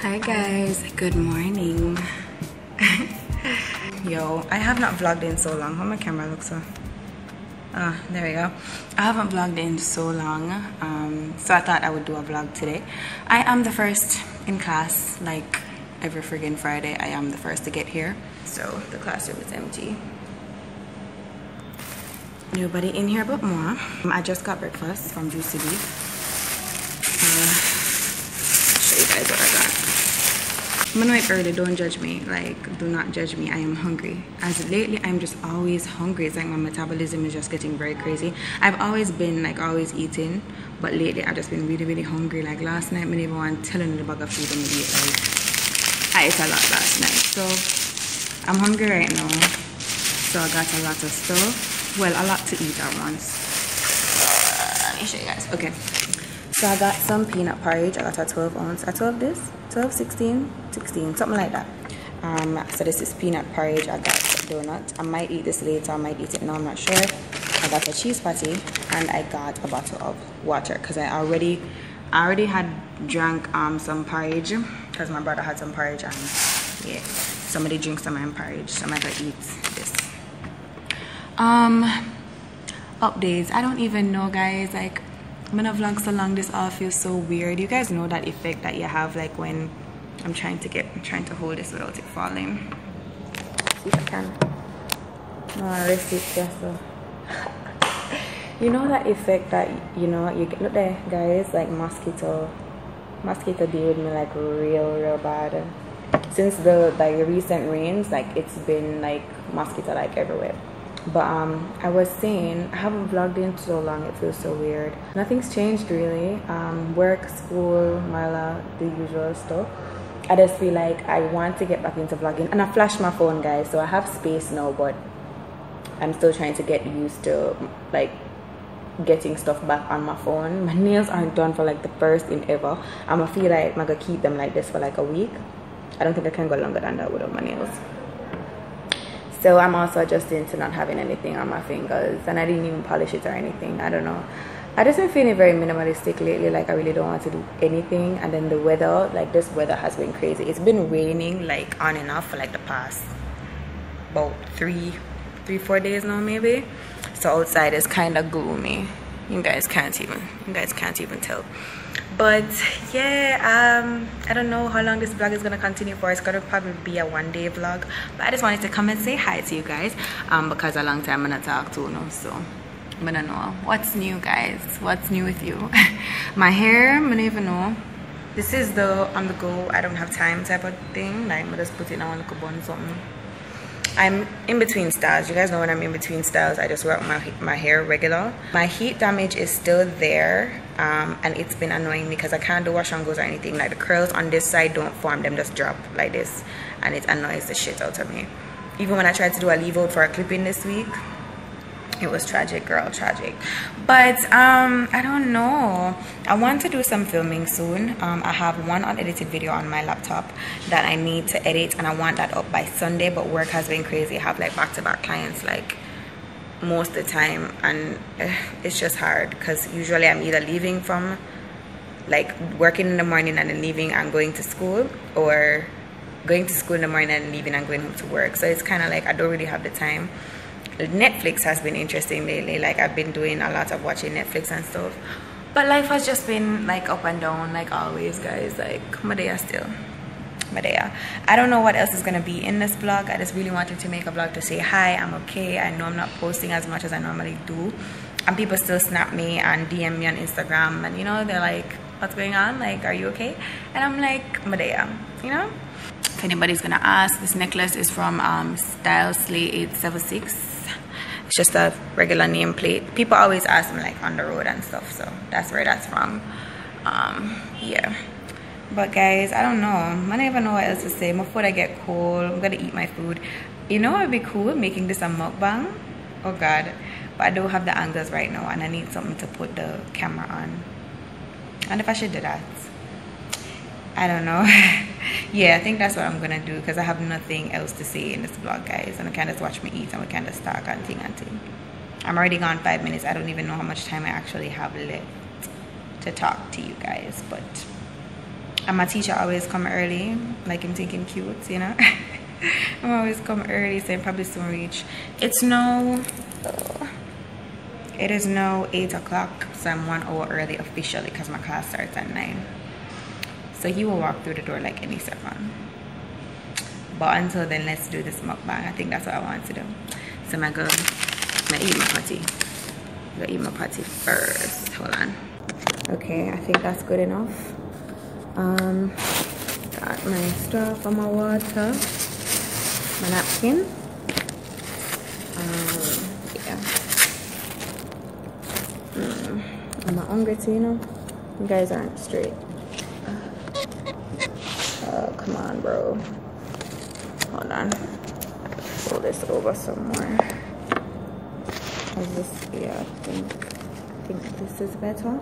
Hi guys, good morning. Yo, I have not vlogged in so long. How my camera looks so? There we go. I haven't vlogged in so long, so I thought I would do a vlog today. I am the first in class, like every friggin' Friday. I am the first to get here, so the classroom is empty. Nobody in here but more. I just got breakfast from JUCI. Show you guys what I got. I'm gonna wake early, don't judge me. Like, do not judge me. I am hungry. As lately, I'm just always hungry. It's like my metabolism is just getting very crazy. I've always been like always eating, but lately I've just been really hungry. Like last night, I didn't even want to tell you the bag of food I ate. Like, I ate a lot last night, so I'm hungry right now. So I got a lot of stuff. Well, a lot to eat at once. Let me show you guys. Okay. So I got some peanut porridge. I got a 12 ounce. A 12 this? 12, 16, something like that. So this is peanut porridge. I got donut. I might eat this later. I might eat it now. I'm not sure. I got a cheese patty and I got a bottle of water because I already had drank some porridge because my brother had some porridge and yeah, somebody drinks some of my porridge. So I'm gonna eat this. Updates. I don't even know, guys. Like, I'm gonna vlog so long, this all feels so weird. You guys know that effect that you have like when I'm trying to hold this without it falling. See if I can. No, I rest it just so. You know that effect that you know you get. Look there, guys. Like mosquito deal with me like real bad. Since the recent rains, like it's been like mosquito like everywhere. But I was saying I haven't vlogged in so long. It feels so weird. Nothing's changed really. Work, school, Marla, the usual stuff. I just feel like I want to get back into vlogging, and I flashed my phone, guys, so I have space now, but I'm still trying to get used to like getting stuff back on my phone. My nails aren't done for like the first in ever. I'm gonna feel like I'm gonna keep them like this for like a week. I don't think I can go longer than that without my nails. So I'm also adjusting to not having anything on my fingers, and I didn't even polish it or anything. I don't know. I just been feeling very minimalistic lately. Like I really don't want to do anything. And then the weather, like this weather has been crazy. It's been raining like on and off for like the past about 3-4 days now maybe. So outside is kind of gloomy. You guys can't even tell. But yeah, I don't know how long this vlog is gonna continue for. It's gonna probably be a one-day vlog, but I just wanted to come and say hi to you guys because a long time I'm gonna talk to you, so I'm gonna know what's new, guys. What's new with you? My hair, I don't even know. This is the on the go, I don't have time type of thing. Like I'm just put it on like a bun something. I'm in between styles. You guys know when I'm in between styles, I just work my hair regular. My heat damage is still there, and it's been annoying me because I can't do wash and goes or anything. Like the curls on this side don't form, them just drop like this, and it annoys the shit out of me. Even when I tried to do a leave out for a clip-in this week, it was tragic, girl, tragic. But I don't know, I want to do some filming soon. I have one unedited video on my laptop that I need to edit, and I want that up by Sunday, but work has been crazy. I have like back-to-back clients like most of the time, and it's just hard because usually I'm either leaving from like working in the morning and then leaving and going to school, or going to school in the morning and leaving and going home to work. So it's kind of like I don't really have the time. Netflix has been interesting lately. Like I've been doing a lot of watching Netflix and stuff, but life has just been like up and down like always, guys. Like Medea still Medea. I don't know what else is gonna be in this vlog. I just really wanted to make a vlog to say hi, I'm okay. I know I'm not posting as much as I normally do, and people still snap me and DM me on Instagram, and you know, they're like, what's going on? Like, are you okay? And I'm like, Medea, you know? If anybody's gonna ask, this necklace is from Style Slay 876. It's just a regular nameplate. People always ask me like on the road and stuff, so that's where that's from. Yeah. But guys, I don't know. I don't even know what else to say. My food I get cold. I'm gonna eat my food. You know what would be cool? Making this a mukbang. Oh god. But I don't have the angles right now and I need something to put the camera on. And if I should do that, I don't know. Yeah, I think that's what I'm gonna do because I have nothing else to say in this vlog, guys. And I can't just watch me eat and we can't just talk and thing. I'm already gone 5 minutes. I don't even know how much time I actually have left to talk to you guys. But and my teacher always come early, like I'm thinking cute, you know. I'm always come early, so I'm probably soon reach. It's now it is now 8 o'clock, so I'm 1 hour early officially because my class starts at 9. So he will walk through the door like any second. But until then, let's do this mukbang. I think that's what I want to do. So I'm gonna eat my patty. I'm gonna eat my patty first. Hold on. Okay, I think that's good enough. Got my straw for my water, my napkin. Yeah. I'm not hungry too, you know. You guys aren't straight. Come on, bro. Hold on. Pull this over some more. Yeah, I think this is better.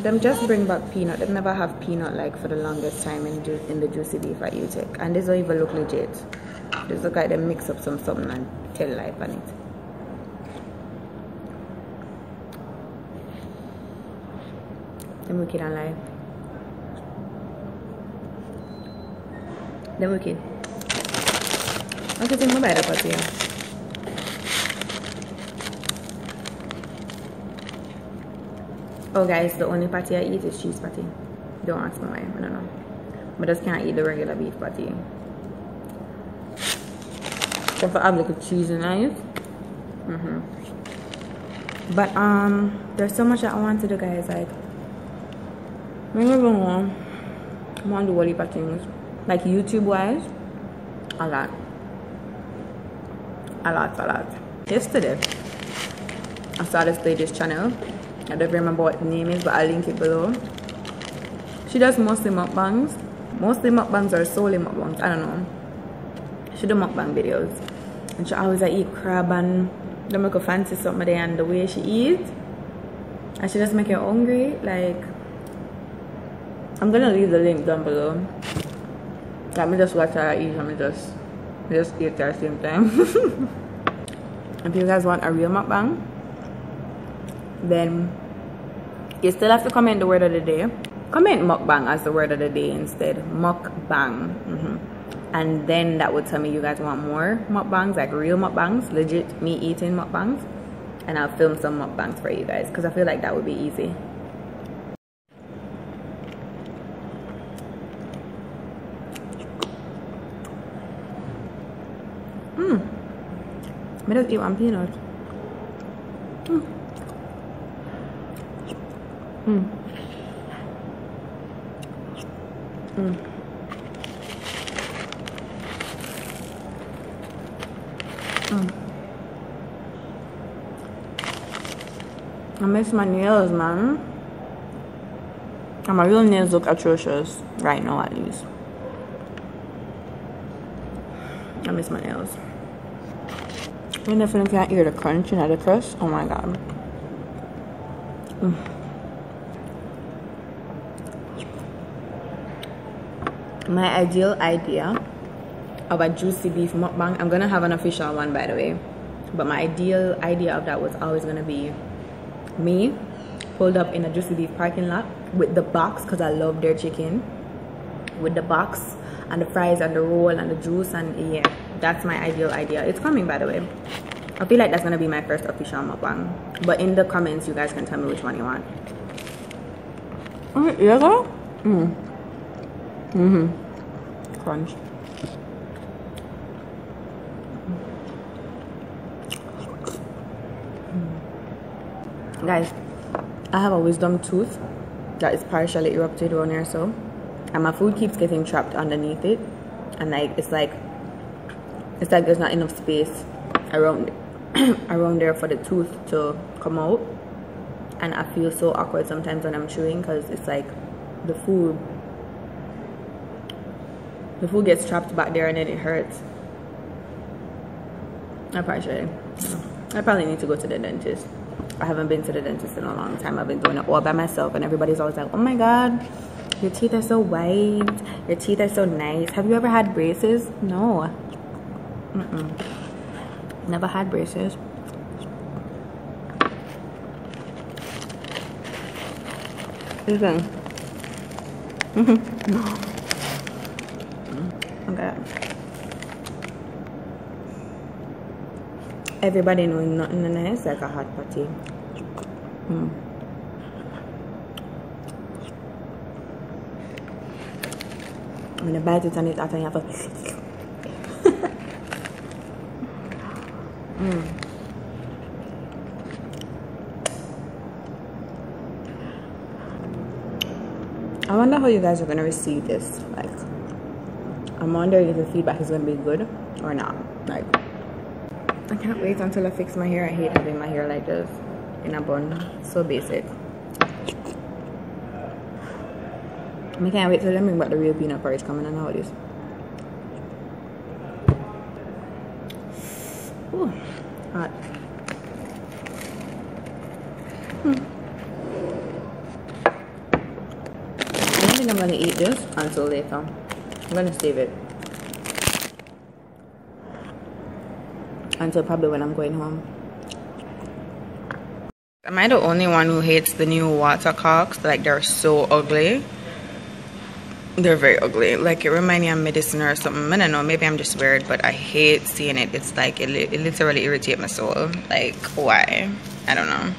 Them just bring back peanut. They never have peanut like for the longest time in the juicy beef at UTech. And this don't even look legit. This look like they mix up something and tell life on it. Them wicked and lie. Them wicked. Okay, think my better patty. Oh guys, the only patty I eat is cheese patty. Don't ask me why, I don't know. But I just can't eat the regular beef patty. So if I have like a cheese in it. But there's so much that I want to do, guys. Like I want to do a heap of things. Like YouTube wise, a lot. Yesterday I saw this lady's channel. I don't remember what the name is, but I'll link it below. She does mostly mukbangs. Mostly mukbangs or solely mukbangs, I don't know. She do mukbang videos. And she always eat crab and they make a fancy something there, and the way she eats. And she just make you hungry. Like, I'm gonna leave the link down below. Let me just watch her eat and me just eat at the same time. If you guys want a real mukbang, then you still have to comment the word of the day. Comment mukbang as the word of the day instead. Mukbang. And then that would tell me you guys want more mukbangs, like real mukbangs, legit me eating mukbangs. And I'll film some mukbangs for you guys because I feel like that would be easy. I just eat one peanut. I miss my nails, man. And my real nails look atrocious right now, at least. I miss my nails. You definitely can't hear the crunch and the crust. Oh my god. My ideal idea of a juicy beef mukbang, I'm gonna have an official one, by the way, but my ideal idea of that was always gonna be me pulled up in a juicy beef parking lot with the box, because I love their chicken, with the box and the fries and the roll and the juice, and yeah, that's my ideal idea. It's coming, by the way. I feel like that's gonna be my first official mukbang, but in the comments you guys can tell me which one you want. Yeah. Crunch. Guys, I have a wisdom tooth that is partially erupted on here, so, and my food keeps getting trapped underneath it, and like it's like there's not enough space around around there for the tooth to come out, and I feel so awkward sometimes when I'm chewing because it's like the food gets trapped back there and then it hurts. I probably need to go to the dentist. I haven't been to the dentist in a long time. I've been doing it all by myself, and everybody's always like, oh my god, your teeth are so white, your teeth are so nice. Have you ever had braces? No. Never had braces. Listen. Okay. Everybody knows nothing nice like a hot patty. When you bite it and it's hot and you have to I wonder how you guys are gonna receive this. Like, I'm wondering if the feedback is gonna be good or not. Like, I can't wait until I fix my hair. I hate having my hair like this in a bun. So basic. I can't wait till I bring back the real peanut porridge coming in nowadays. Ooh, hot. I don't think I'm gonna eat this until later. I'm gonna save it until probably when I'm going home. Am I the only one who hates the new water cocks? Like, they're so ugly. They're very ugly. Like, it reminds me of medicine or something. I don't know, maybe I'm just weird, but I hate seeing it. It's like, it literally irritates my soul. Like, why? I don't know.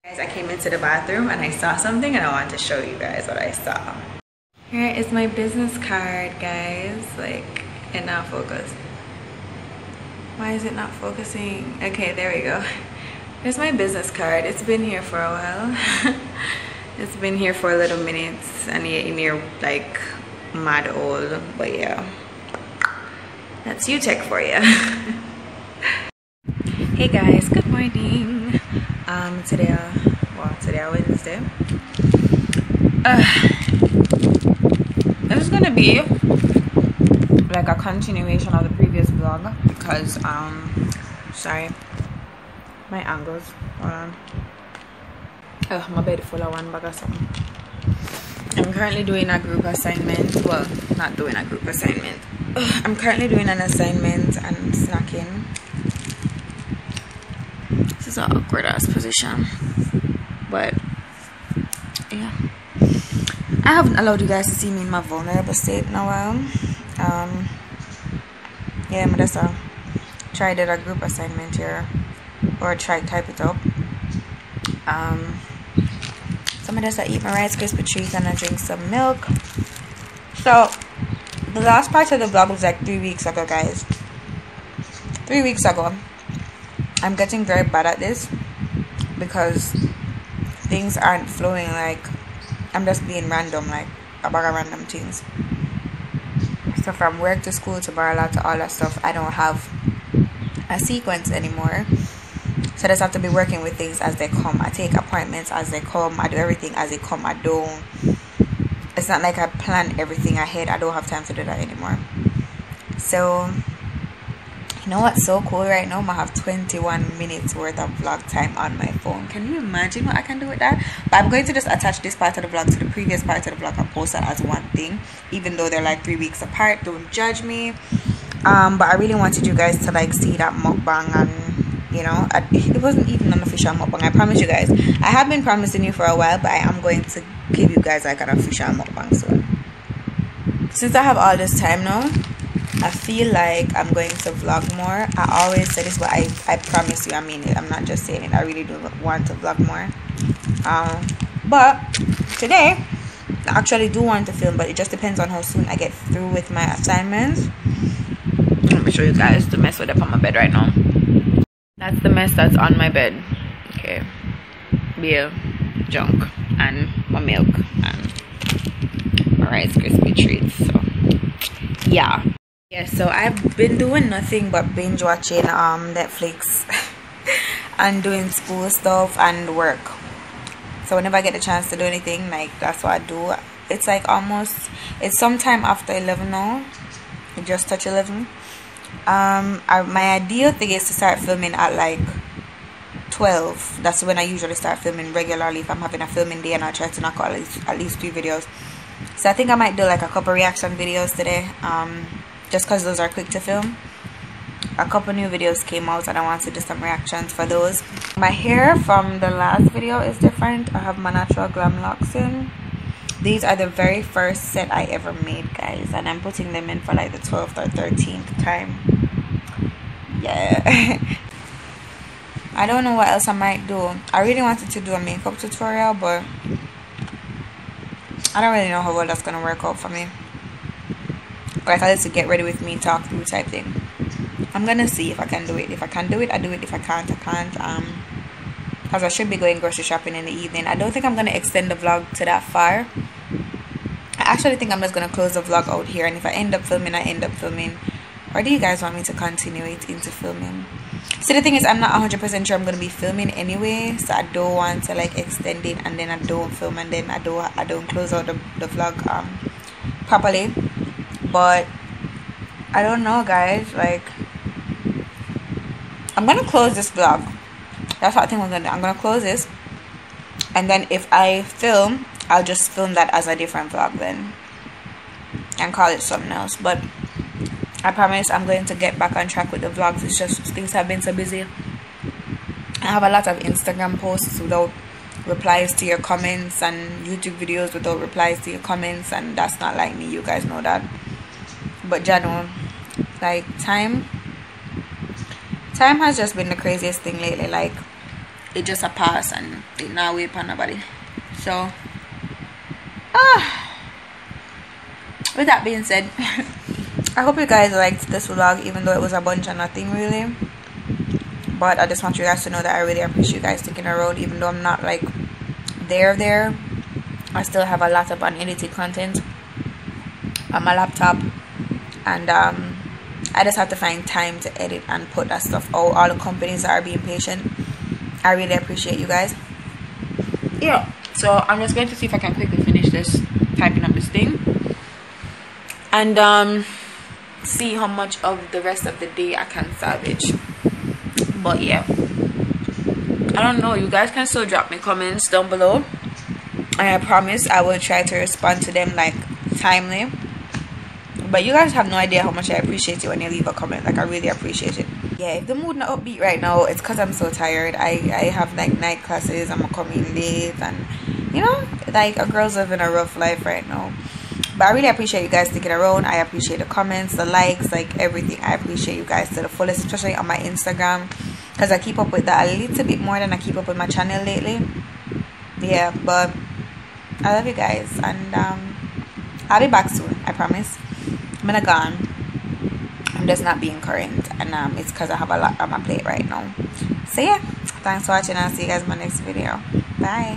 Guys, I came into the bathroom and I saw something and I want to show you guys what I saw. Here is my business card, guys. Like, it not focus. Why is it not focusing? Okay, there we go. Here's my business card. It's been here for a while. It's been here for a little minutes and you're like mad old, but yeah, that's UTech for you. Hey guys, good morning. Today Wednesday. This is gonna be like a continuation of the previous vlog because sorry, my angles. Hold on. Oh, my bed full of one bag or something. I'm currently doing a group assignment. Well, not doing a group assignment. I'm currently doing an assignment and snacking. This is an awkward ass position. But yeah. I haven't allowed you guys to see me in my vulnerable state in a while. Yeah, I'm just try did a group assignment here. Or try type it up. So I'm just eat my Rice Krispie treats and I drink some milk. So the last part of the vlog was like 3 weeks ago, guys. 3 weeks ago. I'm getting very bad at this because things aren't flowing. Like, I'm just being random, like a bag of random things. So from work to school to Barla to all that stuff, I don't have a sequence anymore. So I just have to be working with things as they come. I take appointments as they come. I do everything as they come. I don't. It's not like I plan everything ahead. I don't have time to do that anymore. So, you know what's so cool right now? I have 21 minutes worth of vlog time on my phone. Can you imagine what I can do with that? But I'm going to just attach this part of the vlog to the previous part of the vlog and post that as one thing. Even though they're like 3 weeks apart. Don't judge me. But I really wanted you guys to like see that mukbang and, you know, it wasn't even an official mukbang. I promise you guys. I have been promising you for a while, but I am going to give you guys like an official mukbang soon. Since I have all this time now, I feel like I'm going to vlog more. I always say this, but I promise you, I mean it. I'm not just saying it. I really do want to vlog more. But today, I actually do want to film, but it just depends on how soon I get through with my assignments. Let me show you guys the mess with up on my bed right now. That's the mess that's on my bed. Okay. Yeah. junk and my milk and my Rice Krispie treats. So yeah. Yeah, so I've been doing nothing but binge watching Netflix and doing school stuff and work. So whenever I get the chance to do anything, like, that's what I do. It's like almost, it's sometime after 11 now. It just touched 11. My ideal thing is to start filming at like 12. That's when I usually start filming regularly if I'm having a filming day, and I try to knock out at least 3 videos. So I think I might do like a couple reaction videos today, just because those are quick to film. A couple new videos came out and I want to do some reactions for those. My hair from the last video is different. I have my natural glam locks in. These are the very first set I ever made, guys, and I'm putting them in for like the 12th or 13th time. Yeah. I don't know what else I might do. I really wanted to do a makeup tutorial, but I don't really know how well that's gonna work out for me. Like, I to get ready with me, talk through type thing. I'm gonna see if I can do it. If I can do it, I do it. If I can't, I can't. Because I should be going grocery shopping in the evening. I don't think I'm gonna extend the vlog to that far. I actually think I'm just gonna close the vlog out here, and if I end up filming, I end up filming. Or do you guys want me to continue it into filming? See, the thing is, I'm not 100% sure I'm gonna be filming anyway, so I don't want to like extend it and then I don't film and then I don't close out the vlog properly. But I don't know, guys. Like, I'm gonna close this vlog. That's what I think I'm gonna do. I'm gonna close this, and then if I film, I'll just film that as a different vlog then and call it something else. But I promise I'm going to get back on track with the vlogs. It's just things have been so busy. I have a lot of Instagram posts without replies to your comments, and YouTube videos without replies to your comments, and that's not like me. You guys know that. But Jano, like, time has just been the craziest thing lately. Like, it just a pass and it not wait for nobody. So with that being said, I hope you guys liked this vlog, even though it was a bunch of nothing really. But I just want you guys to know that I really appreciate you guys sticking around, even though I'm not like there. I still have a lot of unedited content on my laptop, and I just have to find time to edit and put that stuff out. All the companies that are being patient, I really appreciate you guys. Yeah, so I'm just going to see if I can quickly finish this, typing up this thing, and see how much of the rest of the day I can salvage. But yeah, I don't know. You guys can still drop me comments down below, and I promise I will try to respond to them like timely. But you guys have no idea how much I appreciate it when you leave a comment. Like, I really appreciate it. Yeah, if the mood not upbeat right now, it's because I'm so tired. I have like night classes, I'm coming late, and you know, like, a girl's living a rough life right now. But I really appreciate you guys sticking around. I appreciate the comments, the likes, like everything. I appreciate you guys to the fullest, especially on my Instagram, because I keep up with that a little bit more than I keep up with my channel lately. Yeah, but I love you guys, and I'll be back soon, I promise. I'm gonna gone. I'm just not being current, and it's because I have a lot on my plate right now. So yeah, thanks for watching. I'll see you guys in my next video. Bye.